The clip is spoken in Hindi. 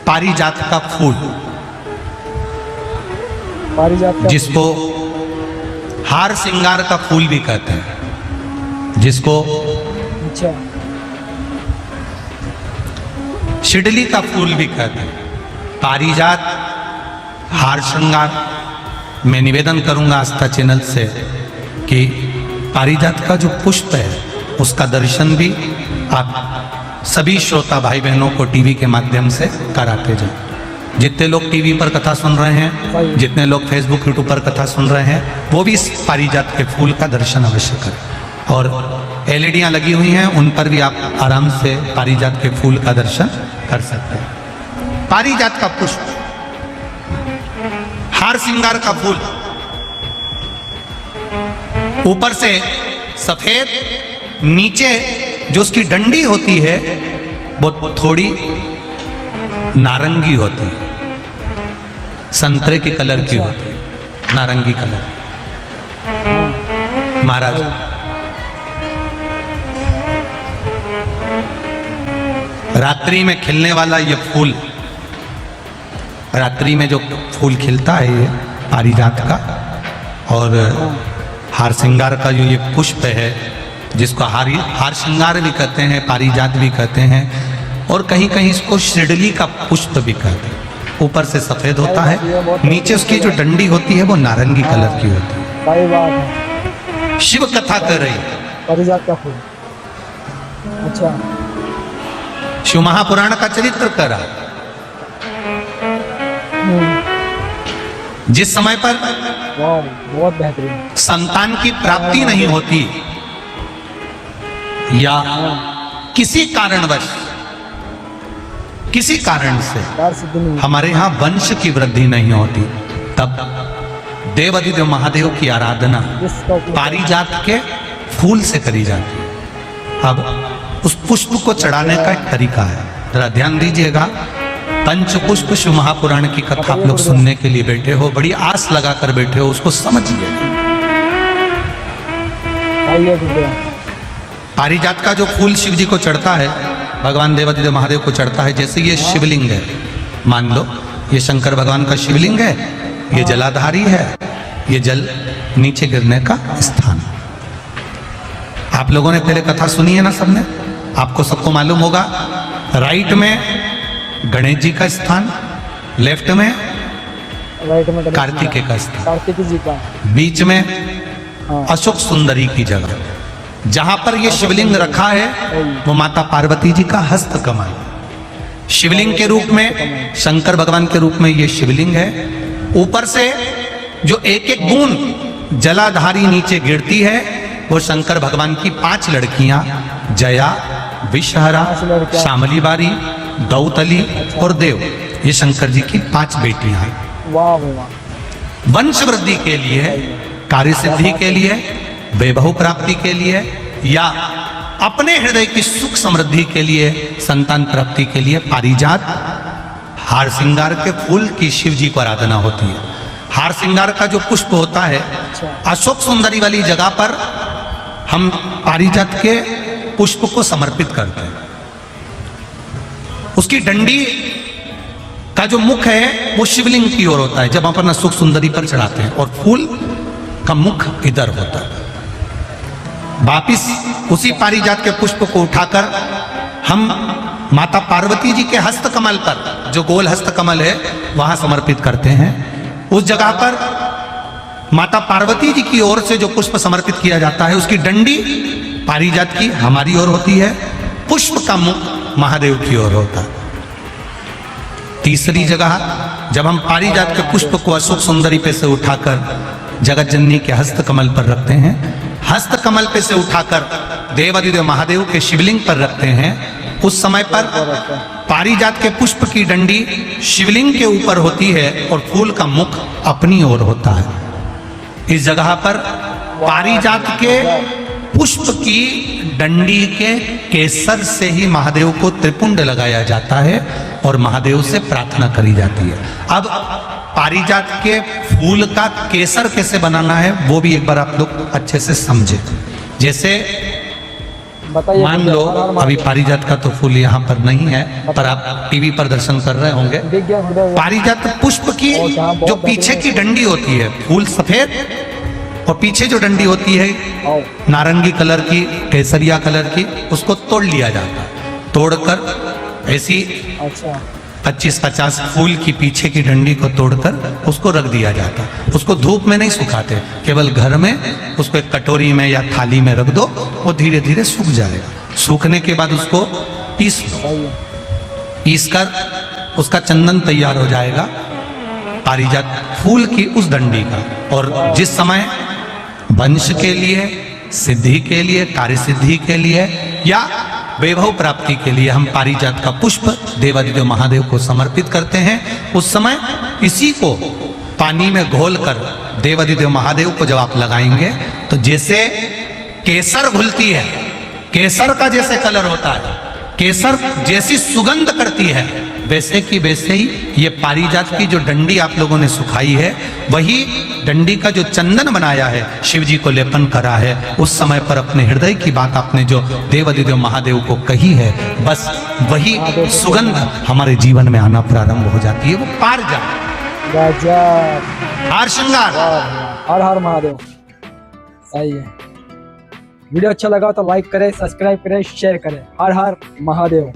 पारिजात का फूल, पारिजात का जिसको हार श्रृंगार का फूल भी कहते हैं, जिसको अच्छा शिडली का फूल भी कहते हैं। पारिजात, हार श्रृंगार। मैं निवेदन करूंगा आस्था चैनल से कि पारिजात का जो पुष्प है उसका दर्शन भी आप सभी श्रोता भाई बहनों को टीवी के माध्यम से कराते जाएं। जितने लोग टीवी पर कथा सुन रहे हैं, जितने लोग फेसबुक यूट्यूब पर कथा सुन रहे हैं, वो भी इस पारिजात के फूल का दर्शन अवश्य करें। और एलईडियां लगी हुई हैं, उन पर भी आप आराम से पारिजात के फूल का दर्शन कर सकते हैं। पारिजात का पुष्प, हार श्रृंगार का फूल, ऊपर से सफेद, नीचे जो उसकी डंडी होती है वो थोड़ी नारंगी होती है, संतरे के कलर की होती है, नारंगी कलर। महाराज रात्रि में खिलने वाला ये फूल, रात्रि में जो फूल खिलता है ये पारिजात का, और हार श्रृंगार का जो ये पुष्प है जिसको हार श्रृंगार भी कहते हैं, पारिजात भी कहते हैं, और कहीं कहीं इसको शिडली का पुष्प भी कहते हैं। ऊपर से सफेद होता है, नीचे उसकी जो डंडी होती है वो नारंगी कलर की होती है। सही बात है। शिव कथा कर रही है पारिजात का फूल। अच्छा शिव महापुराण का चरित्र कर रहा है। जिस समय पर वाह, बहुत बेहतरीन। संतान की प्राप्ति नहीं होती या किसी कारणवश, किसी कारण से यार सिद्धि नहीं। हमारे यहाँ वंश की वृद्धि नहीं होती, तब देवाधिदेव महादेव की आराधना जिसका उपयोग पारिजात के फूल से करी जाती है। अब उस पुष्प को चढ़ाने का एक तरीका है, जरा ध्यान दीजिएगा। पंचपुष्प शिव महापुराण की कथा आप लोग सुनने के लिए बैठे हो, बड़ी आस लगाकर बैठे हो, उसको समझिए। आइए विद्या। पारिजात का जो फूल शिव जी को चढ़ता है, भगवान देवाधिदेव महादेव को चढ़ता है। जैसे ये शिवलिंग है, मान लो ये शंकर भगवान का शिवलिंग है, ये जलाधारी है, ये जल नीचे गिरने का स्थान। आप लोगों ने पहले कथा सुनी है ना सबने, आपको सबको मालूम होगा। राइट में गणेश जी का स्थान, लेफ्ट में राइट में कार्तिकेय का स्थान, कार्तिक जी का, बीच में हाँ। अशोक सुंदरी की जगह। जहां पर यह शिवलिंग रखा है वो माता पार्वती जी का हस्त कमल, शिवलिंग के रूप में, शंकर भगवान के रूप में ये शिवलिंग है। ऊपर से जो एक एक बूंद जलाधारी नीचे गिरती है वो शंकर भगवान की 5 लड़कियां, जया, विषहरा, श्यामली बारी, दौतली और देव, ये शंकर जी की 5 बेटियां हैं। वाह वाह। वंश वृद्धि के लिए, कार्य सिद्धि के लिए, वैभव प्राप्ति के लिए, या अपने हृदय की सुख समृद्धि के लिए, संतान प्राप्ति के लिए पारिजात हार श्रृंगार के फूल की शिव जी को आराधना होती है। हार श्रृंगार का जो पुष्प होता है, अशोक सुंदरी वाली जगह पर हम पारिजात के पुष्प को समर्पित करते हैं। उसकी डंडी का जो मुख है वो शिवलिंग की ओर होता है जब हम अपना सुख सुंदरी पर चढ़ाते हैं, और फूल का मुख इधर होता है। वापिस उसी पारिजात के पुष्प को उठाकर हम माता पार्वती जी के हस्त कमल पर, जो गोल हस्त कमल है, वहां समर्पित करते हैं। उस जगह पर माता पार्वती जी की ओर से जो पुष्प समर्पित किया जाता है, उसकी डंडी पारिजात की हमारी ओर होती है, पुष्प का मुख महादेव की ओर होता है। तीसरी जगह जब हम पारिजात के पुष्प को अशोक सुंदरी पे से उठाकर जगत जननी के हस्त कमल पर रखते हैं, हस्त कमल पे से उठाकर देवाधिदेव महादेव के शिवलिंग पर रखते हैं, उस समय पर पारिजात के पुष्प की डंडी शिवलिंग के ऊपर होती है और फूल का मुख अपनी ओर होता है। इस जगह पर पारिजात के पुष्प की डंडी के केसर से ही महादेव को त्रिपुंड लगाया जाता है और महादेव से प्रार्थना करी जाती है। अब पारिजात के फूल का केसर कैसे बनाना है वो भी एक बार आप लोग अच्छे से समझे। जैसे बताइए। मान लो अभी पारिजात का तो फूल यहाँ पर नहीं है, पर आप टीवी पर दर्शन कर रहे होंगे। दिख गया हृदय। पारिजात पुष्प की और जहाँ बहुत जो पीछे की डंडी होती है, फूल सफेद और पीछे जो डंडी होती है आओ। नारंगी कलर की, केसरिया कलर की, उसको तोड़ लिया जाता है। तोड़कर ऐसी अच्छा 25-50 फूल की पीछे की डंडी को तोड़कर उसको रख दिया जाता। उसको धूप में नहीं सुखाते, केवल घर में उसको एक कटोरी में या थाली में रख दो, वो धीरे धीरे सूख जाएगा। सूखने के बाद उसको पीस लो, सही है। पीस कर उसका चंदन तैयार हो जाएगा पारिजात फूल की उस डंडी का। और जिस समय वंश के लिए, सिद्धि के लिए, कार्य सिद्धि के लिए या वैभव प्राप्ति के लिए हम पारिजात का पुष्प देवादिदेव महादेव को समर्पित करते हैं, उस समय इसी को पानी में घोलकर देवादिदेव महादेव को जब आप लगाएंगे तो जैसे केसर घुलती है, केसर का जैसे कलर होता है, केसर जैसी सुगंध करती है, वैसे की वैसे ही ये पारिजात की जो डंडी आप लोगों ने सुखाई है, वही डंडी का जो चंदन बनाया है, शिव जी को लेपन करा है, उस समय पर अपने हृदय की बात आपने जो देवादिदेव महादेव को कही है, बस वही सुगंध हमारे जीवन में आना प्रारंभ हो जाती है। वो पारिजात गजब। हार श्रृंगार। हर हर महादेव। सही है। वीडियो अच्छा लगा तो लाइक करें, सब्सक्राइब करें, शेयर करें। हर हर महादेव।